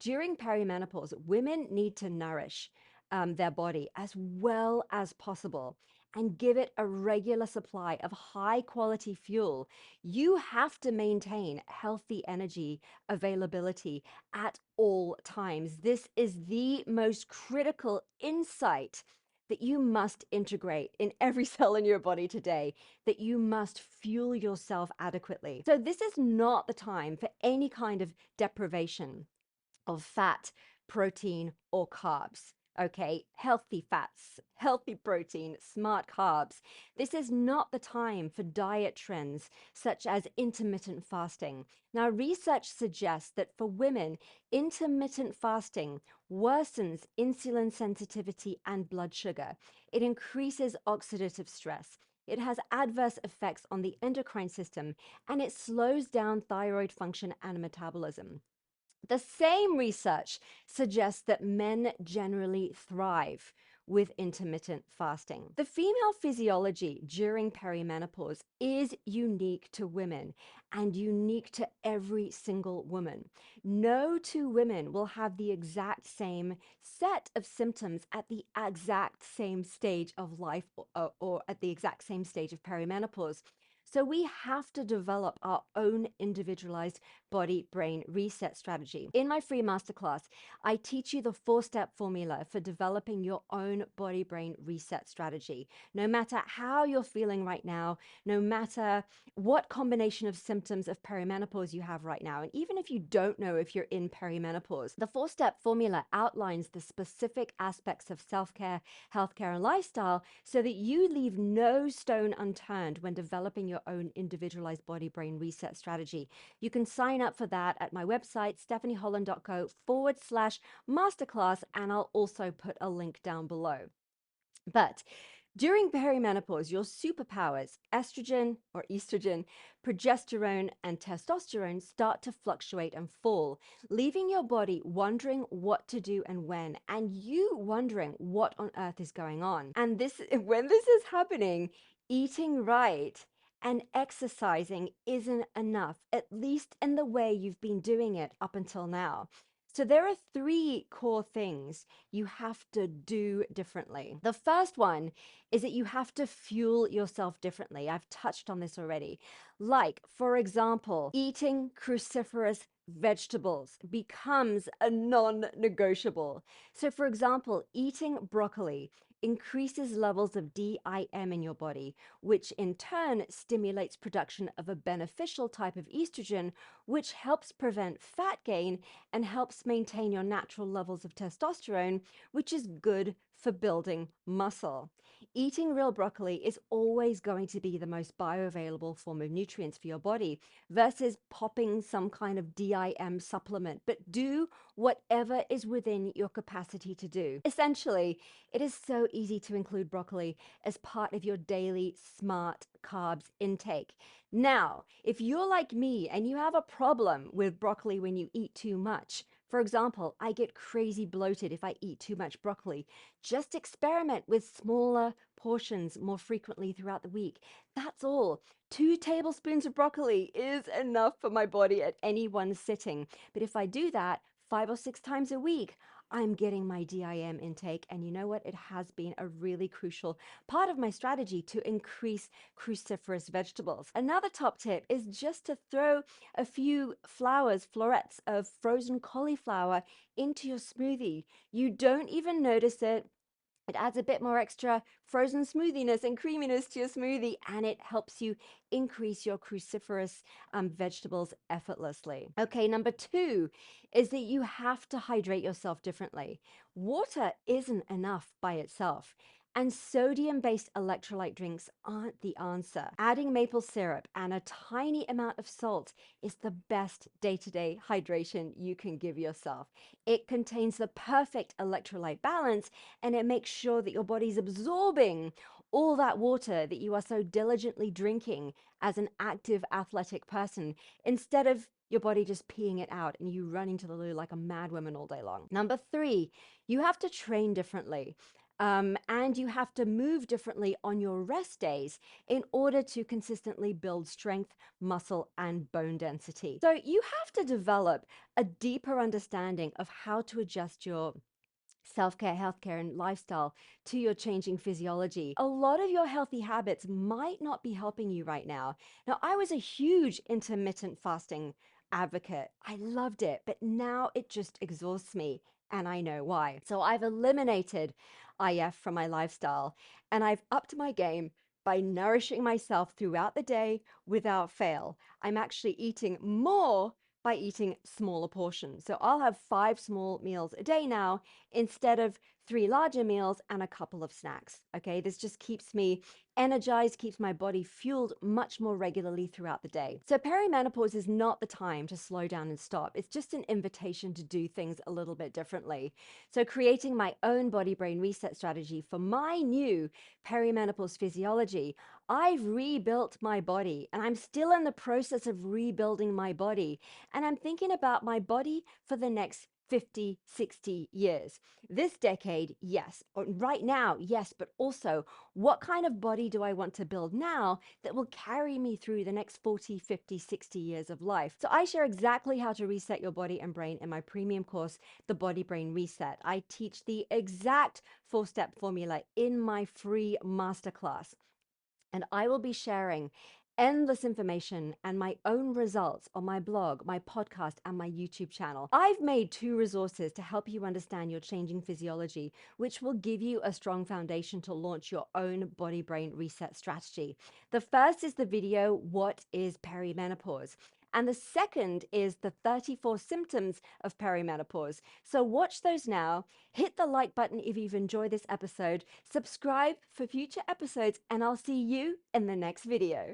During perimenopause, women need to nourish their body as well as possible and give it a regular supply of high quality fuel. You have to maintain healthy energy availability at all times. This is the most critical insight that you must integrate in every cell in your body today, that you must fuel yourself adequately. So this is not the time for any kind of deprivation of fat, protein, or carbs. Okay, healthy fats, healthy protein, smart carbs. This is not the time for diet trends such as intermittent fasting. Now, research suggests that for women, intermittent fasting worsens insulin sensitivity and blood sugar. It increases oxidative stress. It has adverse effects on the endocrine system, and it slows down thyroid function and metabolism. The same research suggests that men generally thrive with intermittent fasting. The female physiology during perimenopause is unique to women and unique to every single woman. No two women will have the exact same set of symptoms at the exact same stage of life or at the exact same stage of perimenopause. So we have to develop our own individualized body-brain reset strategy. In my free masterclass, I teach you the 4-step formula for developing your own body-brain reset strategy. No matter how you're feeling right now, no matter what combination of symptoms of perimenopause you have right now, and even if you don't know if you're in perimenopause, the 4-step formula outlines the specific aspects of self-care, healthcare, and lifestyle so that you leave no stone unturned when developing your own individualized body-brain reset strategy. You can sign up for that at my website, stephanieholland.co/masterclass, and I'll also put a link down below. But during perimenopause, your superpowers, estrogen, progesterone, and testosterone start to fluctuate and fall, leaving your body wondering what to do and when, and you wondering what on earth is going on. And when this is happening, eating right and exercising isn't enough, at least in the way you've been doing it up until now. So there are 3 core things you have to do differently. The first one is that you have to fuel yourself differently. I've touched on this already. Like, for example, eating cruciferous vegetables becomes a non-negotiable. So for example, eating broccoli increases levels of DIM in your body, which in turn stimulates production of a beneficial type of estrogen, which helps prevent fat gain and helps maintain your natural levels of testosterone, which is good for building muscle. Eating real broccoli is always going to be the most bioavailable form of nutrients for your body versus popping some kind of DIM supplement, but do whatever is within your capacity to do. Essentially, it is so easy to include broccoli as part of your daily smart carbs intake. Now, if you're like me and you have a problem with broccoli when you eat too much, for example, I get crazy bloated if I eat too much broccoli. Just experiment with smaller portions more frequently throughout the week. That's all. 2 tablespoons of broccoli is enough for my body at any one sitting. But if I do that 5 or 6 times a week, I'm getting my DIM intake. And you know what? It has been a really crucial part of my strategy to increase cruciferous vegetables. Another top tip is just to throw a few florets of frozen cauliflower into your smoothie. You don't even notice it. It adds a bit more extra frozen smoothiness and creaminess to your smoothie, and it helps you increase your cruciferous vegetables effortlessly. Okay, number 2 is that you have to hydrate yourself differently. Water isn't enough by itself. And sodium-based electrolyte drinks aren't the answer. Adding maple syrup and a tiny amount of salt is the best day-to-day hydration you can give yourself. It contains the perfect electrolyte balance, and it makes sure that your body's absorbing all that water that you are so diligently drinking as an active athletic person, instead of your body just peeing it out and you running to the loo like a mad woman all day long. Number 3, you have to train differently. And you have to move differently on your rest days in order to consistently build strength, muscle, and bone density. So you have to develop a deeper understanding of how to adjust your self-care, healthcare, and lifestyle to your changing physiology. A lot of your healthy habits might not be helping you right now. Now, I was a huge intermittent fasting advocate. I loved it, but now it just exhausts me, and I know why. So I've eliminated IF from my lifestyle, and I've upped my game by nourishing myself throughout the day without fail. I'm actually eating more by eating smaller portions. So I'll have 5 small meals a day now instead of 3 larger meals and a couple of snacks. Okay, this just keeps me energized, keeps my body fueled much more regularly throughout the day. So perimenopause is not the time to slow down and stop. It's just an invitation to do things a little bit differently. So creating my own body brain reset strategy for my new perimenopause physiology, I've rebuilt my body and I'm still in the process of rebuilding my body. And I'm thinking about my body for the next 50, 60 years. This decade, yes. Or right now, yes. But also, what kind of body do I want to build now that will carry me through the next 40, 50, 60 years of life? So I share exactly how to reset your body and brain in my premium course, The Body Brain Reset. I teach the exact 4-step formula in my free masterclass. And I will be sharing endless information and my own results on my blog, my podcast, and my YouTube channel. I've made 2 resources to help you understand your changing physiology, which will give you a strong foundation to launch your own body brain reset strategy. The first is the video, What is Perimenopause? And the second is the 34 symptoms of perimenopause. So watch those now. Hit the like button if you've enjoyed this episode. Subscribe for future episodes, and I'll see you in the next video.